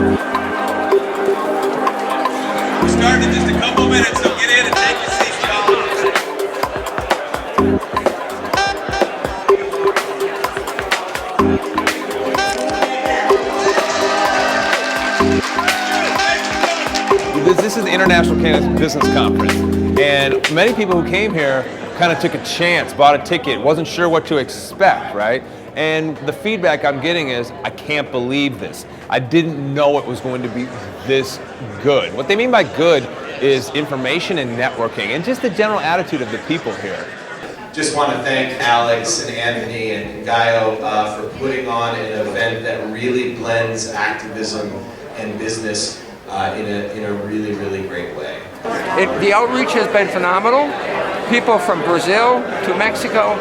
We're starting in just a couple minutes, so get in and take your seats, y'all. This is the International Cannabis Business Conference, and many people who came here kind of took a chance, bought a ticket, wasn't sure what to expect, right? And the feedback I'm getting is, I can't believe this. I didn't know it was going to be this good. What they mean by good is information and networking, and just the general attitude of the people here. Just want to thank Alex and Anthony and Gaio for putting on an event that really blends activism and business in a really, really great way. The outreach has been phenomenal. People from Brazil to Mexico,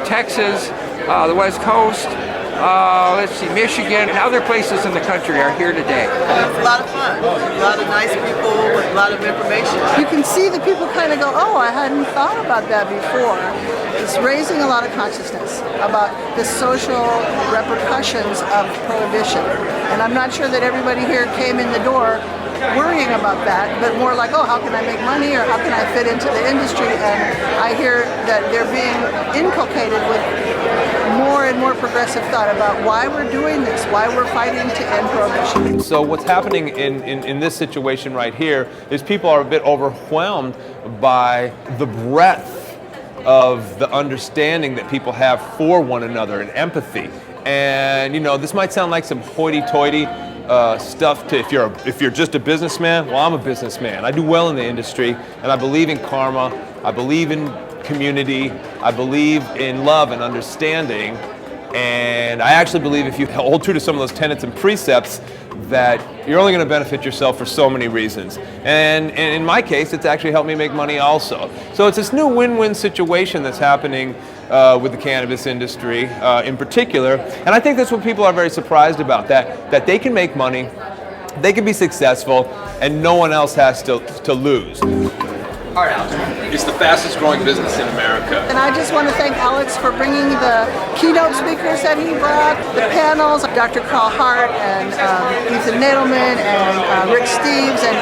Texas, the West Coast, let's see, Michigan, and other places in the country are here today. It's a lot of fun. A lot of nice people with a lot of information. You can see that people kind of go, oh, I hadn't thought about that before. It's raising a lot of consciousness about the social repercussions of prohibition. And I'm not sure that everybody here came in the door worrying about that, but more like, oh, how can I make money, or how can I fit into the industry? And I hear that they're being inculcated with more and more progressive thought about why we're doing this, why we're fighting to end prohibition. So what's happening in this situation right here is people are a bit overwhelmed by the breadth of the understanding that people have for one another and empathy. And you know, this might sound like some hoity-toity stuff to if you're just a businessman. Well, I'm a businessman. I do well in the industry, and I believe in karma. I believe in community. I believe in love and understanding. And I actually believe if you hold true to some of those tenets and precepts, that you're only going to benefit yourself for so many reasons. And in my case, it's actually helped me make money also. So it's this new win-win situation that's happening with the cannabis industry in particular. And I think that's what people are very surprised about, that they can make money, they can be successful, and no one else has to lose. All right, Alex. It's the fastest growing business in America. And I just want to thank Alex for bringing the keynote speakers that he brought, the panels, Dr. Carl Hart and Ethan Nadelman and Rick Steves. And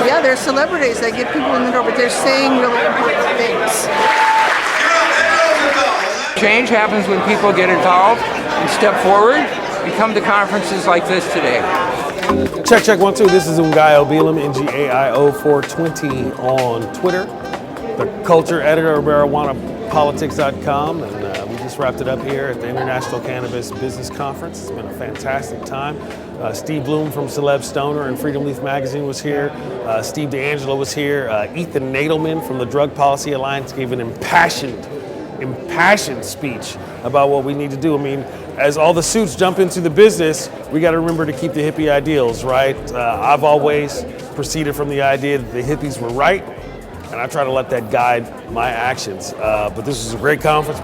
yeah, they're celebrities. They get people in the door, but they're saying really important things. Change happens when people get involved and step forward and come to conferences like this today. Check, 1, 2. This is Ngaio Beelam, NGAIO420 on Twitter. The culture editor of MarijuanaPolitics.com, and we just wrapped it up here at the International Cannabis Business Conference. It's been a fantastic time. Steve Bloom from Celeb Stoner and Freedom Leaf Magazine was here. Steve D'Angelo was here. Ethan Nadelman from the Drug Policy Alliance gave an impassioned speech about what we need to do. I mean, as all the suits jump into the business, we got to remember to keep the hippie ideals, right? I've always proceeded from the idea that the hippies were right, and I try to let that guide my actions. But this was a great conference.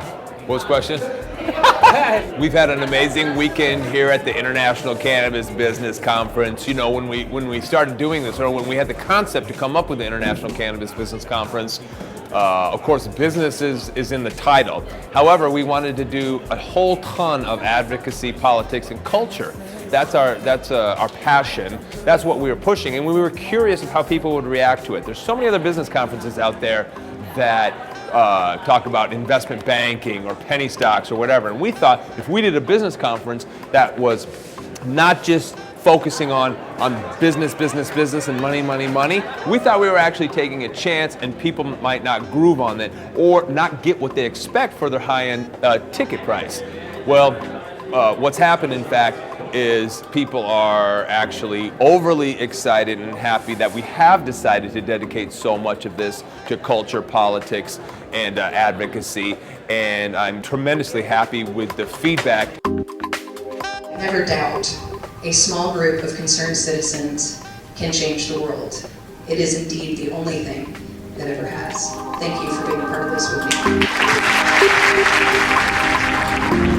What's the question? We've had an amazing weekend here at the International Cannabis Business Conference. You know, when we started doing this, or when we had the concept to come up with the International Cannabis Business Conference, of course, business is in the title. However, we wanted to do a whole ton of advocacy, politics, and culture. That's our passion. That's what we were pushing, and we were curious of how people would react to it. There's so many other business conferences out there that talk about investment banking or penny stocks or whatever. And we thought if we did a business conference that was not just focusing on business and money, we thought we were actually taking a chance and people might not groove on it or not get what they expect for their high-end ticket price. Well, what's happened, in fact, is people are actually overly excited and happy that we have decided to dedicate so much of this to culture, politics, and advocacy, and I'm tremendously happy with the feedback. Never doubt a small group of concerned citizens can change the world. It is indeed the only thing that ever has. Thank you for being a part of this with me.